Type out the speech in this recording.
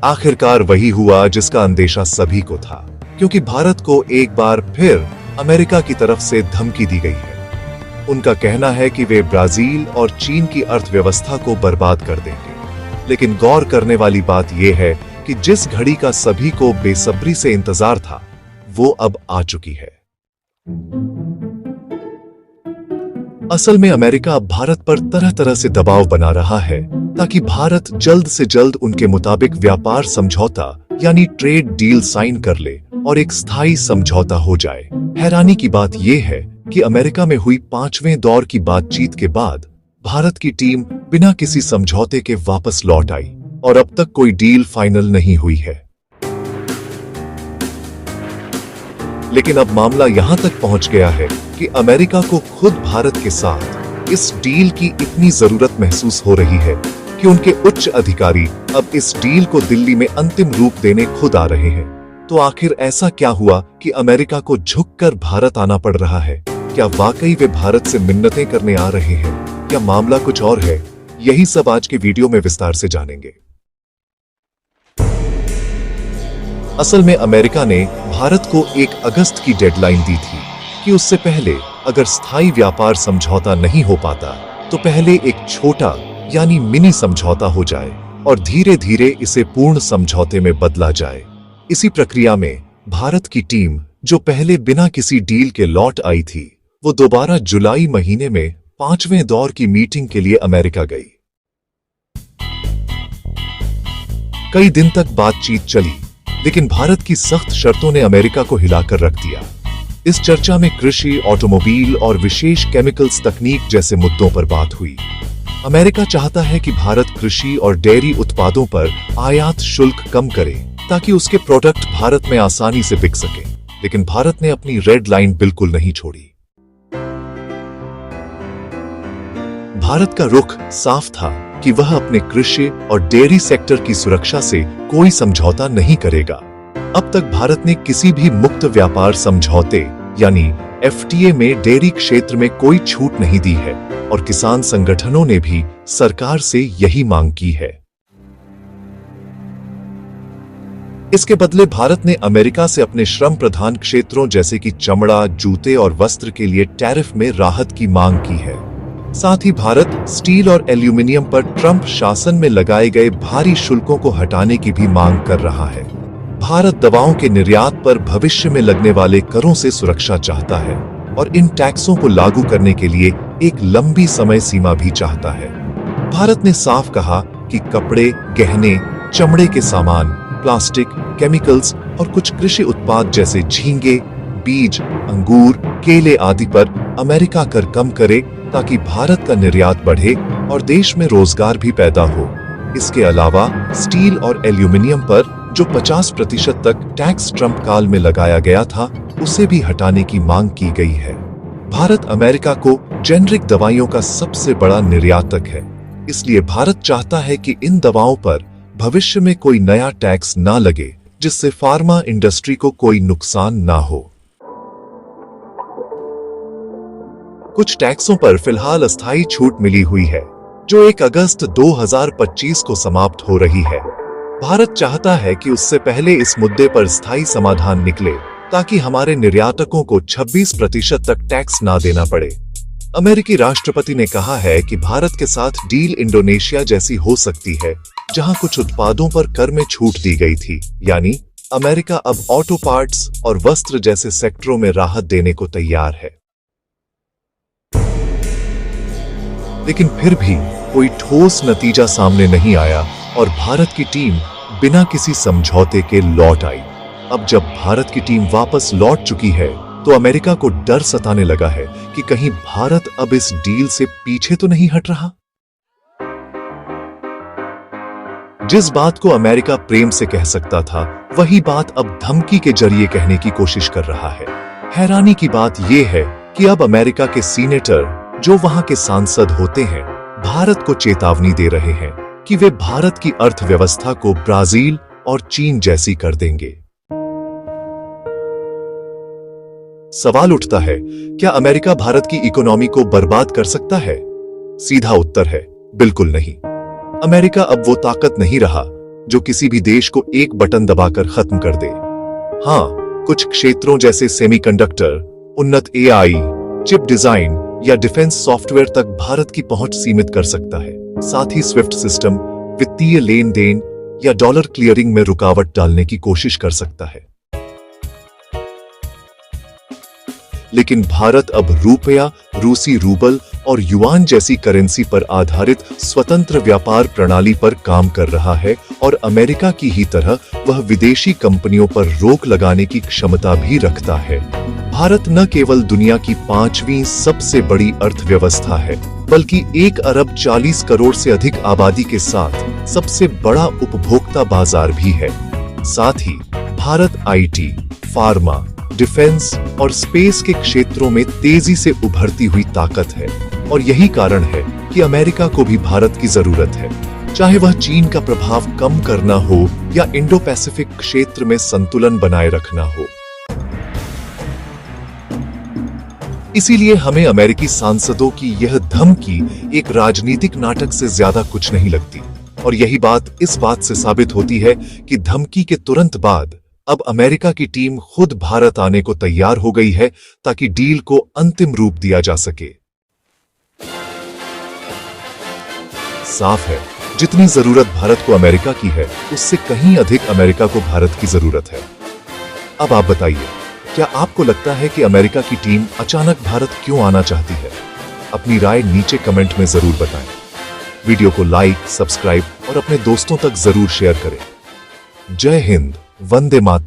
आखिरकार वही हुआ जिसका अंदेशा सभी को था, क्योंकि भारत को एक बार फिर अमेरिका की तरफ से धमकी दी गई है। उनका कहना है कि वे ब्राजील और चीन की अर्थव्यवस्था को बर्बाद कर देंगे। लेकिन गौर करने वाली बात यह है कि जिस घड़ी का सभी को बेसब्री से इंतजार था, वो अब आ चुकी है। असल में अमेरिका अब भारत पर तरह तरह से दबाव बना रहा है ताकि भारत जल्द से जल्द उनके मुताबिक व्यापार समझौता यानी ट्रेड डील साइन कर ले और एक स्थायी समझौता हो जाए। हैरानी की बात यह है कि अमेरिका में हुई 5वें दौर की बातचीत के बाद भारत की टीम बिना किसी समझौते के वापस लौट आई और अब तक कोई डील फाइनल नहीं हुई है। लेकिन अब मामला यहां तक पहुंच गया है कि अमेरिका को खुद भारत के साथ इस डील की इतनी जरूरत महसूस हो रही है कि उनके उच्च अधिकारी अब इस डील को दिल्ली में अंतिम रूप देने खुद आ रहे हैं। तो आखिर ऐसा क्या हुआ कि अमेरिका को झुककर भारत आना पड़ रहा है? क्या वाकई वे भारत से मिन्नतें करने आ रहे हैं? क्या मामला कुछ और है? यही सब आज के वीडियो में विस्तार से जानेंगे। असल में अमेरिका ने भारत को 1 अगस्त की डेडलाइन दी थी कि उससे पहले अगर स्थायी व्यापार समझौता नहीं हो पाता तो पहले एक छोटा यानी मिनी समझौता हो जाए और धीरे धीरे इसे पूर्ण समझौते में बदला जाए। इसी प्रक्रिया में भारत की टीम, जो पहले बिना किसी डील के लौट आई थी, वो दोबारा जुलाई महीने में 5वें दौर की मीटिंग के लिए अमेरिका गई। कई दिन तक बातचीत चली, लेकिन भारत की सख्त शर्तों ने अमेरिका को हिलाकर रख दिया। इस चर्चा में कृषि, ऑटोमोबाइल और विशेष केमिकल्स तकनीक जैसे मुद्दों पर बात हुई। अमेरिका चाहता है कि भारत कृषि और डेयरी उत्पादों पर आयात शुल्क कम करे ताकि उसके प्रोडक्ट भारत में आसानी से बिक सके। लेकिन भारत ने अपनी रेड लाइन बिल्कुल नहीं छोड़ी। भारत का रुख साफ था कि वह अपने कृषि और डेयरी सेक्टर की सुरक्षा से कोई समझौता नहीं करेगा। अब तक भारत ने किसी भी मुक्त व्यापार समझौते यानी FTA में डेयरी क्षेत्र में कोई छूट नहीं दी है और किसान संगठनों ने भी सरकार से यही मांग की है। इसके बदले भारत ने अमेरिका से अपने श्रम प्रधान क्षेत्रों जैसे कि चमड़ा, जूते और वस्त्र के लिए टैरिफ में राहत की मांग की है। साथ ही भारत स्टील और एल्यूमिनियम पर ट्रंप शासन में लगाए गए भारी शुल्कों को हटाने की भी मांग कर रहा है। भारत दवाओं के निर्यात पर भविष्य में लगने वाले करों से सुरक्षा चाहता है और इन टैक्सों को लागू करने के लिए एक लंबी समय सीमा भी चाहता है। भारत ने साफ कहा कि कपड़े, गहने, चमड़े के सामान, प्लास्टिक, केमिकल्स और कुछ कृषि उत्पाद जैसे झींगे, बीज, अंगूर, केले आदि पर अमेरिका कर कम करे ताकि भारत का निर्यात बढ़े और देश में रोजगार भी पैदा हो। इसके अलावा स्टील और एल्यूमिनियम पर जो 50% तक टैक्स ट्रंप काल में लगाया गया था, उसे भी हटाने की मांग की गई है। भारत अमेरिका को जेनरिक दवाइयों का सबसे बड़ा निर्यातक है, इसलिए भारत चाहता है कि इन दवाओं पर भविष्य में कोई नया टैक्स ना लगे जिससे फार्मा इंडस्ट्री को कोई नुकसान ना हो। कुछ टैक्सों पर फिलहाल अस्थायी छूट मिली हुई है, जो 1 अगस्त 2025 को समाप्त हो रही है। भारत चाहता है कि उससे पहले इस मुद्दे पर स्थायी समाधान निकले ताकि हमारे निर्यातकों को 26% तक टैक्स ना देना पड़े। अमेरिकी राष्ट्रपति ने कहा है कि भारत के साथ डील इंडोनेशिया जैसी हो सकती है, जहां कुछ उत्पादों पर कर में छूट दी गई थी, यानी अमेरिका अब ऑटो पार्ट्स और वस्त्र जैसे सेक्टरों में राहत देने को तैयार है। लेकिन फिर भी कोई ठोस नतीजा सामने नहीं आया और भारत की टीम बिना किसी समझौते के लौट आई। अब जब भारत की टीम वापस लौट चुकी है तो अमेरिका को डर सताने लगा है कि कहीं भारत अब इस डील से पीछे तो नहीं हट रहा। जिस बात को अमेरिका प्रेम से कह सकता था, वही बात अब धमकी के जरिए कहने की कोशिश कर रहा है। हैरानी की बात यह है कि अब अमेरिका के सीनेटर, जो वहां के सांसद होते हैं, भारत को चेतावनी दे रहे हैं कि वे भारत की अर्थव्यवस्था को ब्राजील और चीन जैसी कर देंगे। सवाल उठता है, क्या अमेरिका भारत की इकोनॉमी को बर्बाद कर सकता है? सीधा उत्तर है, बिल्कुल नहीं। अमेरिका अब वो ताकत नहीं रहा जो किसी भी देश को एक बटन दबाकर खत्म कर दे। हाँ, कुछ क्षेत्रों जैसे सेमीकंडक्टर, उन्नत एआई, चिप डिजाइन या डिफेंस सॉफ्टवेयर तक भारत की पहुंच सीमित कर सकता है। साथ ही स्विफ्ट सिस्टम वित्तीय लेन देन या डॉलर क्लियरिंग में रुकावट डालने की कोशिश कर सकता है। लेकिन भारत अब रुपया, रूसी रूबल और युआन जैसी करेंसी पर आधारित स्वतंत्र व्यापार प्रणाली पर काम कर रहा है और अमेरिका की ही तरह वह विदेशी कंपनियों पर रोक लगाने की क्षमता भी रखता है। भारत न केवल दुनिया की 5वीं सबसे बड़ी अर्थव्यवस्था है, बल्कि 1 अरब 40 करोड़ से अधिक आबादी के साथ सबसे बड़ा उपभोक्ता बाजार भी है। साथ ही भारत आईटी, फार्मा, डिफेंस और स्पेस के क्षेत्रों में तेजी से उभरती हुई ताकत है और यही कारण है कि अमेरिका को भी भारत की जरूरत है, चाहे वह चीन का प्रभाव कम करना हो या इंडो पैसिफिक क्षेत्र में संतुलन बनाए रखना हो। इसीलिए हमें अमेरिकी सांसदों की यह धमकी एक राजनीतिक नाटक से ज्यादा कुछ नहीं लगती और यही बात इस बात से साबित होती है कि धमकी के तुरंत बाद अब अमेरिका की टीम खुद भारत आने को तैयार हो गई है ताकि डील को अंतिम रूप दिया जा सके। साफ है, जितनी जरूरत भारत को अमेरिका की है, उससे कहीं अधिक अमेरिका को भारत की जरूरत है। अब आप बताइए, क्या आपको लगता है कि अमेरिका की टीम अचानक भारत क्यों आना चाहती है? अपनी राय नीचे कमेंट में जरूर बताएं। वीडियो को लाइक, सब्सक्राइब और अपने दोस्तों तक जरूर शेयर करें। जय हिंद, वंदे मातरम।